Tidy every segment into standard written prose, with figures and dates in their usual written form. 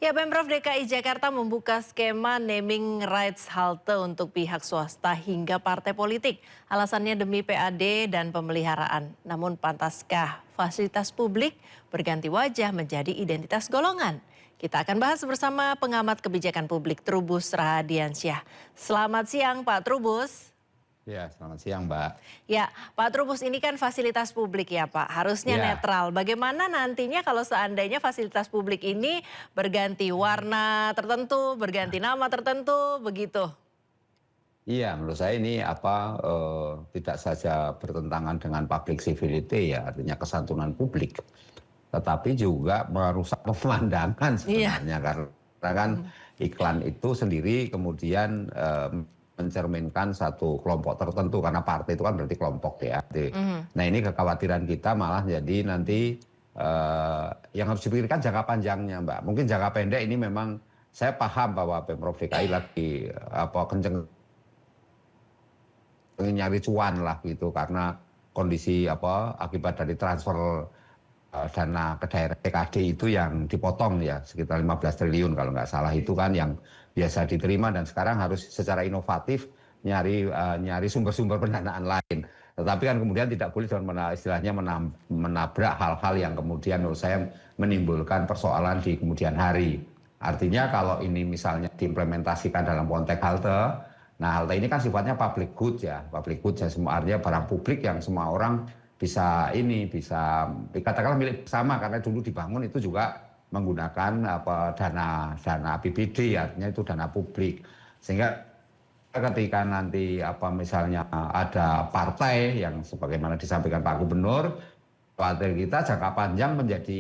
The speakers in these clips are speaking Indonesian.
Ya, Pemprov DKI Jakarta membuka skema naming rights halte untuk pihak swasta hingga partai politik. Alasannya demi PAD dan pemeliharaan. Namun pantaskah fasilitas publik berganti wajah menjadi identitas golongan? Kita akan bahas bersama pengamat kebijakan publik Trubus Rahadiansyah. Selamat siang Pak Trubus. Ya, selamat siang, Mbak. Ya, Pak Trubus, ini kan fasilitas publik ya Pak, harusnya Ya, netral. Bagaimana nantinya kalau seandainya fasilitas publik ini berganti warna tertentu, berganti nama tertentu, begitu? iya, menurut saya ini tidak saja bertentangan dengan public civility ya, artinya kesantunan publik, tetapi juga merusak pemandangan Iya. sebenarnya karena kan iklan itu sendiri kemudian mencerminkan satu kelompok tertentu karena partai itu kan berarti kelompok ya. Nah ini kekhawatiran kita malah jadi nanti yang harus dipikirkan jangka panjangnya, Mbak. Mungkin jangka pendek ini memang saya paham bahwa Pemprov DKI lagi kenceng ingin nyari cuan lah gitu karena kondisi akibat dari transfer dana ke daerah PKD itu yang dipotong ya sekitar 15 triliun kalau nggak salah itu kan yang biasa diterima dan sekarang harus secara inovatif nyari sumber-sumber pendanaan lain. Tetapi kan kemudian tidak boleh dengan istilahnya menabrak hal-hal yang kemudian menurut saya menimbulkan persoalan di kemudian hari. Artinya kalau ini misalnya diimplementasikan dalam konteks halte, nah halte ini kan sifatnya public good ya semua artinya barang publik yang semua orang bisa dikatakanlah milik bersama karena dulu dibangun itu juga menggunakan dana APBD artinya itu dana publik sehingga ketika nanti misalnya ada partai yang sebagaimana disampaikan Pak Gubernur khawatir kita jangka panjang menjadi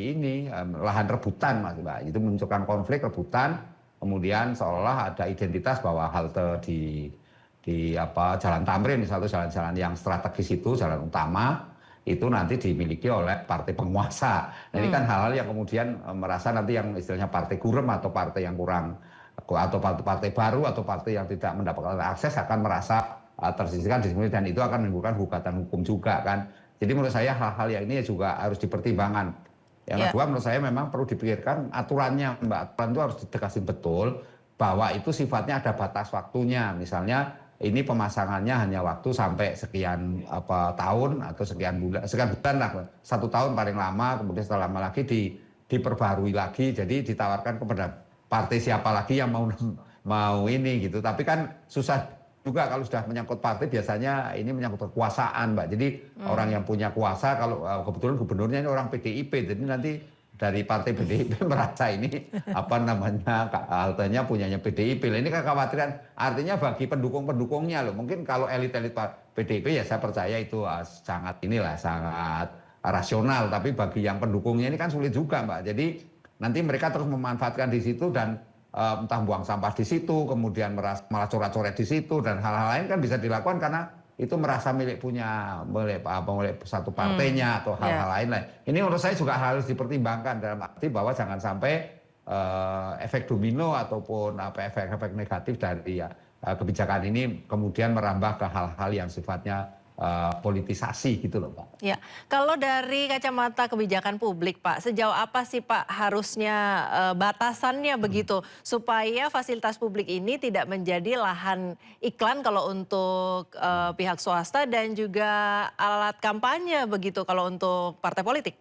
lahan rebutan Mas Mbak itu menunjukkan konflik rebutan kemudian seolah ada identitas bahwa halte di Jalan Tamrin misalnya jalan-jalan yang strategis itu jalan utama itu nanti dimiliki oleh partai penguasa. Nah, ini kan hal-hal yang kemudian merasa nanti yang istilahnya partai gurem atau partai yang kurang atau partai baru atau partai yang tidak mendapatkan akses akan merasa tersisihkan di sini dan itu akan menimbulkan gugatan hukum juga kan. Jadi menurut saya hal-hal yang ini juga harus dipertimbangkan. Yang kedua menurut saya memang perlu dipikirkan aturannya, Mbak. Aturan itu harus ditegaskan betul bahwa itu sifatnya ada batas waktunya. Misalnya ini pemasangannya hanya waktu sampai sekian tahun atau sekian bulan lah 1 tahun paling lama kemudian setelah lama lagi diperbarui lagi jadi ditawarkan kepada partai siapa lagi yang mau ini gitu tapi kan susah juga kalau sudah menyangkut partai biasanya ini menyangkut kekuasaan Mbak jadi orang yang punya kuasa kalau kebetulan gubernurnya ini orang PDIP jadi nanti dari partai PDIP merasa ini haltenya punyanya PDIP. Ini kekhawatiran artinya bagi pendukung-pendukungnya loh. Mungkin kalau elit-elit PDIP ya saya percaya itu sangat rasional. Tapi bagi yang pendukungnya ini kan sulit juga Mbak. Jadi nanti mereka terus memanfaatkan di situ dan entah buang sampah di situ, kemudian malah coret-coret di situ dan hal-hal lain kan bisa dilakukan karena itu merasa milik satu partainya atau hal-hal lain. Ini menurut saya juga harus dipertimbangkan dalam arti bahwa jangan sampai efek domino ataupun efek-efek negatif dari kebijakan ini kemudian merambah ke hal-hal yang sifatnya politisasi gitu loh Pak. Ya, kalau dari kacamata kebijakan publik Pak, sejauh apa sih Pak harusnya batasannya begitu supaya fasilitas publik ini tidak menjadi lahan iklan kalau untuk pihak swasta dan juga alat kampanye begitu kalau untuk partai politik?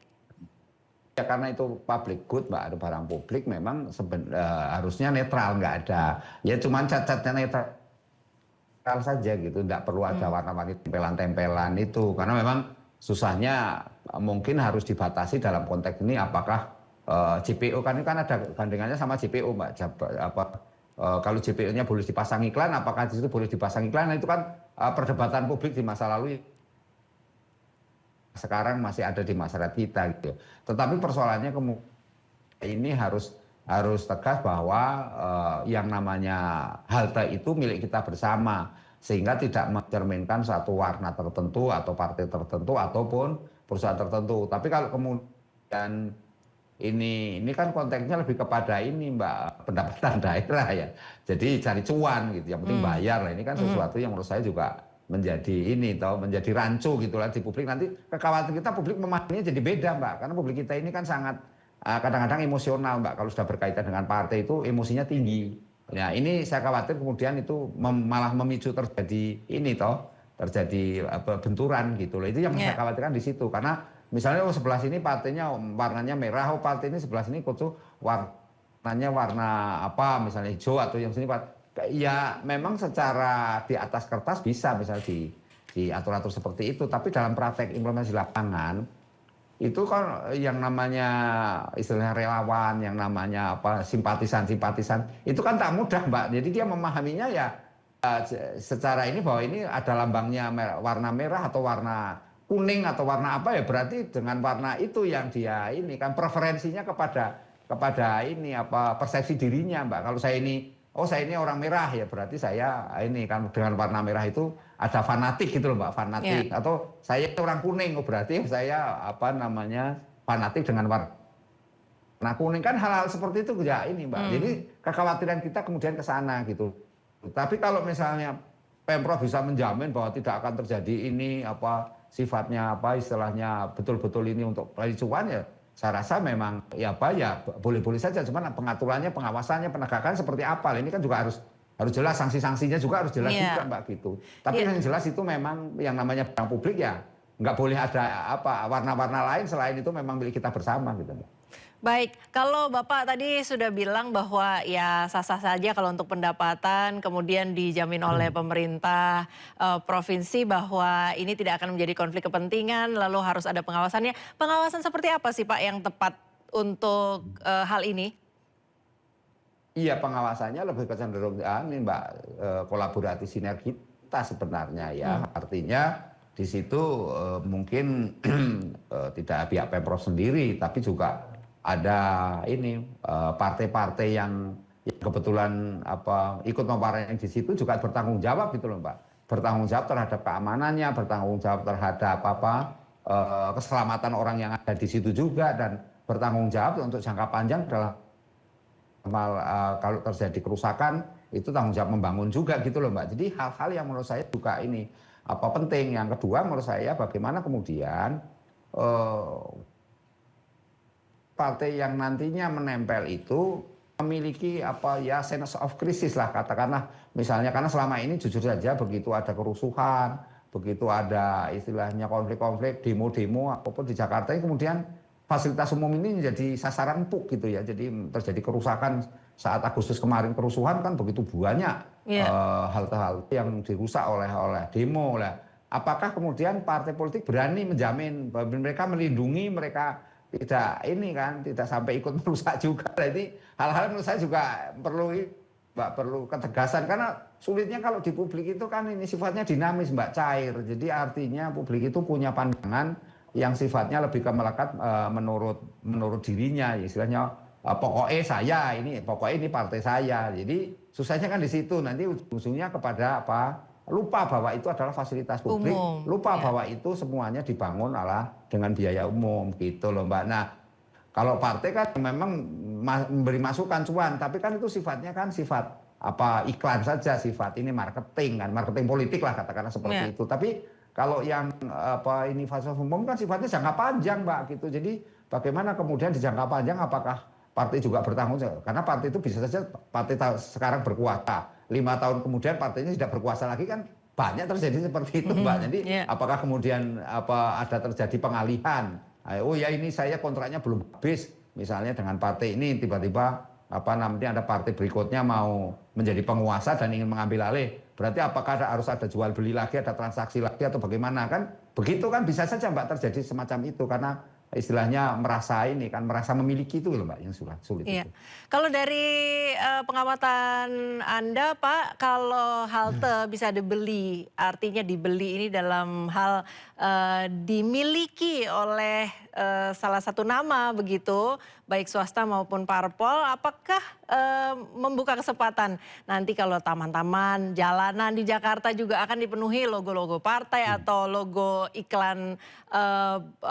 Ya karena itu public good Mbak, ada barang publik memang harusnya netral nggak ada. Ya cuman cacatnya netral saja gitu, tidak perlu ada warna-warni tempelan-tempelan itu karena memang susahnya mungkin harus dibatasi dalam konteks ini apakah JPO kan ini kan ada gandengannya sama JPO Mbak kalau JPO-nya boleh dipasang iklan apakah di situ boleh dipasang iklan nah, itu kan perdebatan publik di masa lalu sekarang masih ada di masyarakat kita gitu tetapi persoalannya kemudian ini harus tegas bahwa yang namanya halte itu milik kita bersama sehingga tidak mencerminkan satu warna tertentu atau partai tertentu ataupun perusahaan tertentu. Tapi kalau kemudian ini kan konteksnya lebih kepada ini Mbak pendapatan daerah ya. Jadi cari cuan gitu, yang penting bayar lah. Ini kan sesuatu yang menurut saya juga menjadi rancu gitu lah di publik nanti kekhawatiran kita publik memahaminya jadi beda Mbak karena publik kita ini kan sangat kadang-kadang emosional Mbak, kalau sudah berkaitan dengan partai itu emosinya tinggi. Nah ini saya khawatir kemudian itu malah memicu terjadi ini terjadi benturan gitu loh. Itu yang saya Ya, khawatirkan di situ. Karena misalnya sebelah sini partainya warnanya merah, partai ini sebelah sini kok warnanya warna apa, misalnya hijau atau yang sini ya memang secara di atas kertas bisa misalnya diatur-atur seperti itu, tapi dalam praktek implementasi lapangan itu kan yang namanya istilahnya relawan, yang namanya apa simpatisan itu kan tak mudah Mbak. Jadi dia memahaminya ya secara ini bahwa ini ada lambangnya warna merah atau warna kuning atau warna apa ya, berarti dengan warna itu yang dia ini kan preferensinya kepada ini apa persepsi dirinya Mbak. Kalau saya ini saya ini orang merah ya berarti saya ini kan dengan warna merah itu ada fanatik gitu loh Mbak, ya, fanatik. Atau saya orang kuning berarti saya apa namanya fanatik dengan warna kuning, kan hal-hal seperti itu ya ini Mbak. Jadi kekhawatiran kita kemudian ke sana gitu. Tapi kalau misalnya Pemprov bisa menjamin bahwa tidak akan terjadi ini apa sifatnya apa istilahnya betul-betul ini untuk cuan ya saya rasa memang ya apa ya boleh-boleh saja, cuman pengaturannya, pengawasannya, penegakan seperti apa. Ini kan juga harus jelas, sanksi-sanksinya juga harus jelas juga ya, Mbak gitu. Tapi ya. yang jelas itu memang yang namanya barang publik ya nggak boleh ada apa warna-warna lain selain itu memang milik kita bersama gitu Mbak. Baik, kalau Bapak tadi sudah bilang bahwa ya sah-sah saja kalau untuk pendapatan kemudian dijamin oleh pemerintah provinsi bahwa ini tidak akan menjadi konflik kepentingan, lalu harus ada pengawasannya. Pengawasan seperti apa sih Pak yang tepat untuk hal ini? Iya pengawasannya lebih ke cenderung ini Mbak kolaborasi sinergitas sebenarnya ya. Hmm. Artinya di situ mungkin tidak pihak Pemprov sendiri tapi juga ada ini partai-partai yang kebetulan apa ikut yang di situ juga bertanggung jawab gitu loh Mbak. Bertanggung jawab terhadap keamanannya, bertanggung jawab terhadap apa keselamatan orang yang ada di situ juga, dan bertanggung jawab untuk jangka panjang dalam kalau terjadi kerusakan itu tanggung jawab membangun juga gitu loh Mbak. Jadi hal-hal yang menurut saya juga ini apa penting. Yang kedua menurut saya bagaimana kemudian eh, partai yang nantinya menempel itu memiliki apa ya sense of crisis lah katakanlah, misalnya karena selama ini jujur saja begitu ada kerusuhan, begitu ada istilahnya konflik-konflik, demo-demo apapun di Jakarta ini kemudian fasilitas umum ini menjadi sasaran empuk gitu ya. Jadi terjadi kerusakan saat Agustus kemarin, kerusuhan kan begitu banyak Iya, hal-hal yang dirusak oleh demo. Apakah kemudian partai politik berani menjamin bahwa mereka melindungi mereka tidak ini kan tidak sampai ikut merusak juga. Jadi hal-hal menurut saya juga perlu ketegasan, karena sulitnya kalau di publik itu kan ini sifatnya dinamis Mbak, cair. Jadi artinya publik itu punya pandangan yang sifatnya lebih ke melekat menurut dirinya, istilahnya pokoknya ini partai saya. Jadi susahnya kan di situ, nanti ujung-ujungnya kepada apa, lupa bahwa itu adalah fasilitas publik, umum. lupa Ya. bahwa itu semuanya dibangun dengan biaya umum gitu loh Mbak. Nah kalau partai kan memang memberi masukan cuan, tapi kan itu sifatnya kan sifat apa iklan saja, sifat ini marketing kan, marketing politik lah katakanlah seperti Ya. itu. Tapi kalau yang apa ini fasilitas umum kan sifatnya jangka panjang Mbak gitu. Jadi bagaimana kemudian di jangka panjang apakah partai juga bertanggung jawab? Karena partai itu bisa saja partai sekarang berkuasa, 5 tahun kemudian partainya tidak berkuasa lagi, kan banyak terjadi seperti itu Mbak. Jadi Ya. apakah kemudian ada terjadi pengalihan? Oh ya ini saya kontraknya belum habis, misalnya dengan partai ini tiba-tiba apa namanya ada partai berikutnya mau menjadi penguasa dan ingin mengambil alih. Berarti apakah harus ada jual beli lagi, ada transaksi lagi atau bagaimana kan? Begitu kan bisa saja Mbak terjadi semacam itu karena istilahnya merasa memiliki itu loh Mbak yang sulit Iya. itu. Kalau dari pengamatan Anda, Pak, kalau halte bisa dibeli, artinya dibeli ini dalam hal dimiliki oleh salah satu nama begitu, baik swasta maupun parpol, apakah membuka kesempatan nanti kalau taman-taman, jalanan di Jakarta juga akan dipenuhi logo-logo partai atau logo iklan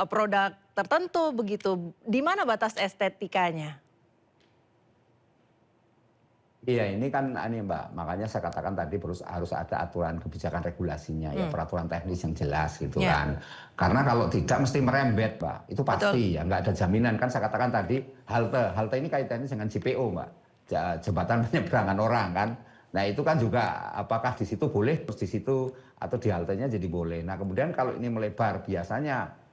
produk tertentu begitu? Di mana batas estetikanya? Iya, ini kan ini Mbak, makanya saya katakan tadi harus ada aturan kebijakan regulasinya ya, Hmm. peraturan teknis yang jelas gitu Ya, kan. Karena kalau tidak mesti merembet Mbak, itu betul. pasti ya, nggak ada jaminan kan saya katakan tadi halte ini kaitannya dengan JPO Mbak, jembatan penyeberangan orang kan. Nah itu kan juga apakah di situ boleh, terus di situ atau di haltenya jadi boleh. Nah kemudian kalau ini melebar biasanya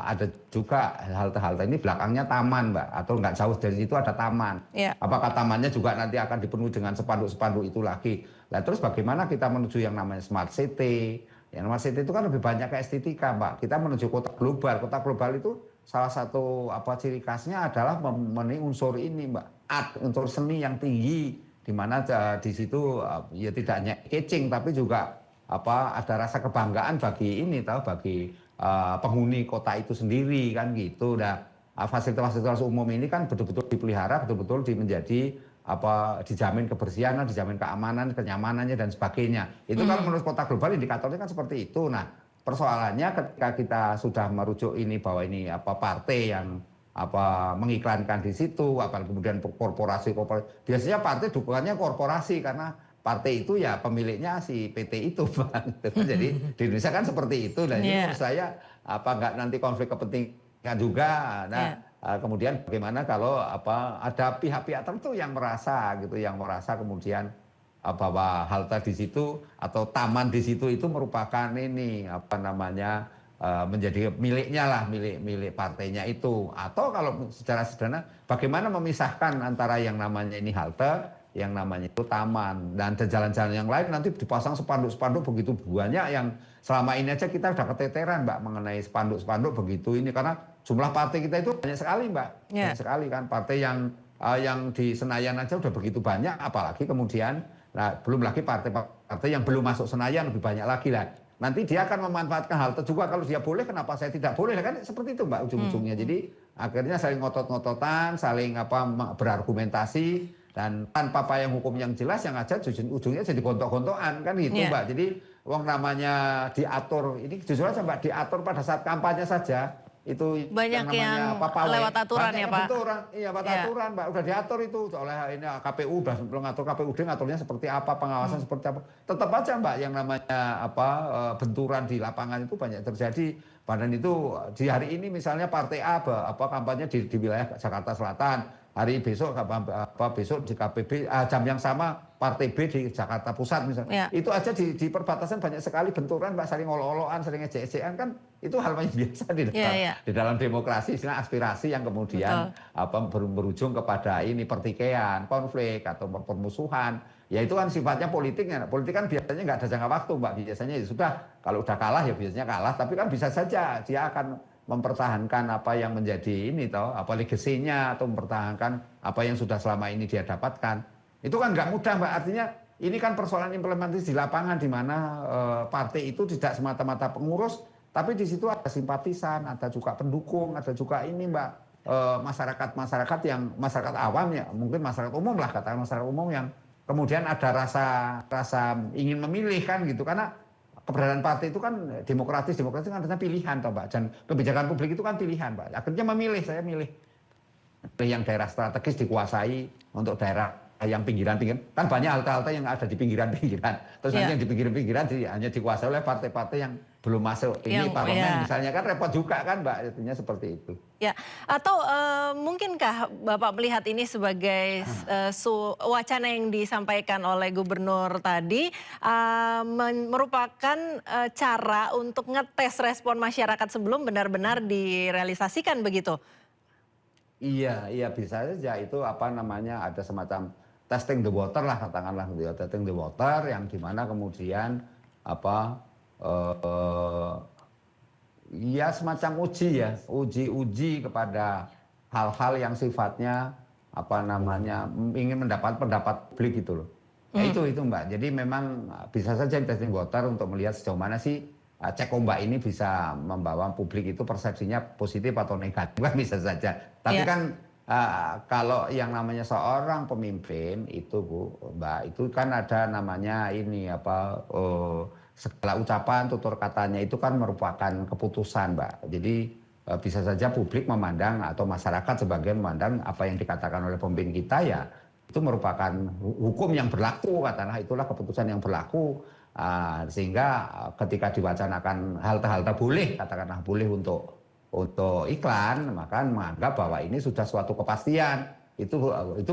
ada juga halte-halte ini belakangnya taman Mbak, atau nggak jauh dari situ ada taman. Ya. Apakah tamannya juga nanti akan dipenuhi dengan spanduk-spanduk itu lagi. Nah terus bagaimana kita menuju yang namanya smart city. Yang smart city itu kan lebih banyak ke estetika Mbak. Kita menuju kota global. Kota global itu salah satu ciri khasnya adalah memenuhi unsur ini Mbak. Art, unsur seni yang tinggi. Di mana di situ ya tidak hanya catching tapi juga ada rasa kebanggaan bagi ini bagi penghuni kota itu sendiri kan gitu. Nah, fasilitas-fasilitas umum ini kan betul-betul dipelihara, betul-betul menjadi dijamin kebersihan, dijamin keamanan, kenyamanannya dan sebagainya. Itu kalau menurut kota global indikatornya kan seperti itu. Nah, persoalannya ketika kita sudah merujuk ini bahwa ini partai yang mengiklankan di situ, kemudian korporasi, biasanya partai dukungannya korporasi karena partai itu ya pemiliknya si PT itu Bang. Jadi di Indonesia kan seperti itu. Dan ini menurut saya nggak nanti konflik kepentingan juga. Nah, kemudian bagaimana kalau ada pihak-pihak tertentu yang merasa gitu, yang merasa kemudian bahwa halte di situ atau taman di situ itu merupakan ini menjadi miliknya lah, milik partainya itu. Atau kalau secara sederhana bagaimana memisahkan antara yang namanya ini halte, yang namanya itu taman, dan jalan-jalan yang lain nanti dipasang spanduk-spanduk begitu banyak yang selama ini aja kita udah keteteran Mbak mengenai spanduk-spanduk begitu ini, karena jumlah partai kita itu banyak sekali Mbak, banyak sekali kan partai yang di Senayan aja udah begitu banyak, apalagi kemudian belum lagi partai-partai yang belum masuk Senayan lebih banyak lagi lah. Nanti dia akan memanfaatkan halte juga, kalau dia boleh kenapa saya tidak boleh, kan seperti itu Mbak ujung-ujungnya. Jadi akhirnya saling ngotot-ngototan, saling berargumentasi, dan tanpa payung hukum yang jelas yang aja ujungnya jadi gontok-gontokan kan gitu Mbak. Jadi uang namanya diatur, ini jujur aja Mbak, diatur pada saat kampanye saja itu Banyak yang namanya lewat aturan ya Pak. Aturan, iya aturan Mbak, udah diatur itu oleh ini KPU, udah mengatur, KPUD ngaturnya seperti apa, pengawasan seperti apa. Tetap aja Mbak yang namanya benturan di lapangan itu banyak terjadi. Padahal itu di hari ini misalnya partai A kampanye di wilayah Jakarta Selatan, hari besok besok di KPB jam yang sama partai B di Jakarta Pusat misalnya. Itu aja di perbatasan banyak sekali benturan Mbak, saling olo-oloan, saling ejek-ejekan, kan itu hal yang biasa di dalam demokrasi, istilah aspirasi yang kemudian berujung kepada ini pertikaian, konflik atau permusuhan. Ya itu kan sifatnya politiknya. Politik kan biasanya nggak ada jangka waktu Mbak, biasanya ya sudah, kalau udah kalah ya biasanya kalah, tapi kan bisa saja dia akan mempertahankan apa yang menjadi ini legasinya, atau mempertahankan apa yang sudah selama ini dia dapatkan. Itu kan nggak mudah Mbak, artinya ini kan persoalan implementasi di lapangan, di mana partai itu tidak semata-mata pengurus, tapi di situ ada simpatisan, ada juga pendukung, ada juga ini Mbak, masyarakat yang masyarakat awam ya, mungkin masyarakat umum lah, katakan masyarakat umum yang kemudian ada rasa ingin memilih kan gitu, karena keberadaan partai itu kan demokratis kan artinya pilihan Mbak, dan kebijakan publik itu kan pilihan Mbak. Akhirnya saya milih yang daerah strategis dikuasai, untuk daerah yang pinggiran-pinggiran, kan banyak halte-halte yang ada di pinggiran-pinggiran. Terus nanti yang di pinggiran-pinggiran hanya dikuasai oleh partai-partai yang belum masuk ini parlemen misalnya, kan repot juga kan Mbak, artinya seperti itu. Ya, atau mungkinkah Bapak melihat ini sebagai wacana yang disampaikan oleh Gubernur tadi merupakan cara untuk ngetes respon masyarakat sebelum benar-benar direalisasikan begitu? Iya bisa saja itu ada semacam testing the water lah, katakanlah gitu ya, testing the water yang dimana kemudian ya semacam uji kepada hal-hal yang sifatnya ingin mendapat pendapat publik gitu loh. Ya itu Mbak. Jadi memang bisa saja testing water untuk melihat sejauh mana sih cek ombak ini bisa membawa publik itu persepsinya positif atau negatif, kan bisa saja. Tapi kan kalau yang namanya seorang pemimpin itu Mbak, itu kan ada namanya ini segala ucapan, tutur katanya itu kan merupakan keputusan Mbak. Jadi bisa saja publik memandang atau masyarakat sebagian memandang apa yang dikatakan oleh pemimpin kita ya itu merupakan hukum yang berlaku, katakanlah itulah keputusan yang berlaku. Sehingga ketika diwacanakan halte-halte boleh, katakanlah boleh untuk iklan, maka menganggap bahwa ini sudah suatu kepastian. Itu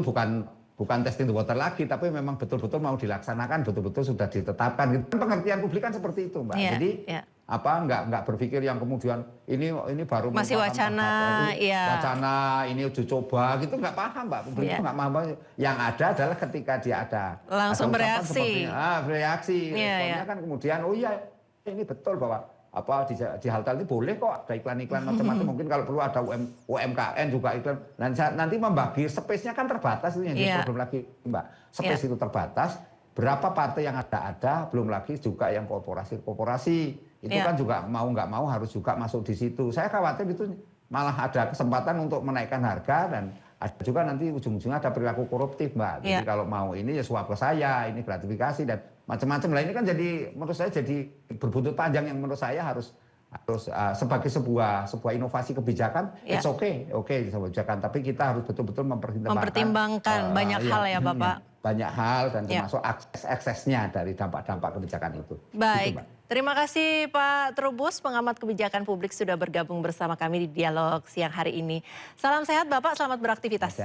bukan testing the water lagi, tapi memang betul-betul mau dilaksanakan, betul-betul sudah ditetapkan. Pengertian publik kan seperti itu, Mbak. Jadi nggak berpikir yang kemudian ini baru masih wacana, wacana ini uji coba gitu, nggak paham, Mbak. Publik itu nggak paham. Yang ada adalah ketika dia langsung bereaksi. Bereaksi. Responnya kan kemudian ini betul bahwa di halte ini boleh kok ada iklan-iklan macam-macam. Mungkin kalau perlu ada UMKM juga iklan. Nanti membagi space-nya kan terbatas, itu yang jadi problem lagi, Mbak. Space itu terbatas. Berapa partai yang ada, belum lagi juga yang korporasi. Itu kan juga mau nggak mau harus juga masuk di situ. Saya khawatir itu malah ada kesempatan untuk menaikkan harga, dan ada juga nanti ujung-ujungnya ada perilaku koruptif, Mbak. Jadi kalau mau ini ya suap ke saya, ini gratifikasi dan macam-macam lah. Ini kan jadi menurut saya jadi berbuntut panjang yang menurut saya harus sebagai sebuah inovasi kebijakan. It's okay kebijakan, tapi kita harus betul-betul mempertimbangkan banyak hal ya, Bapak. Banyak hal dan termasuk aksesnya dari dampak-dampak kebijakan itu. Baik. Terima kasih Pak Trubus, pengamat kebijakan publik sudah bergabung bersama kami di Dialog siang hari ini. Salam sehat Bapak, selamat beraktivitas.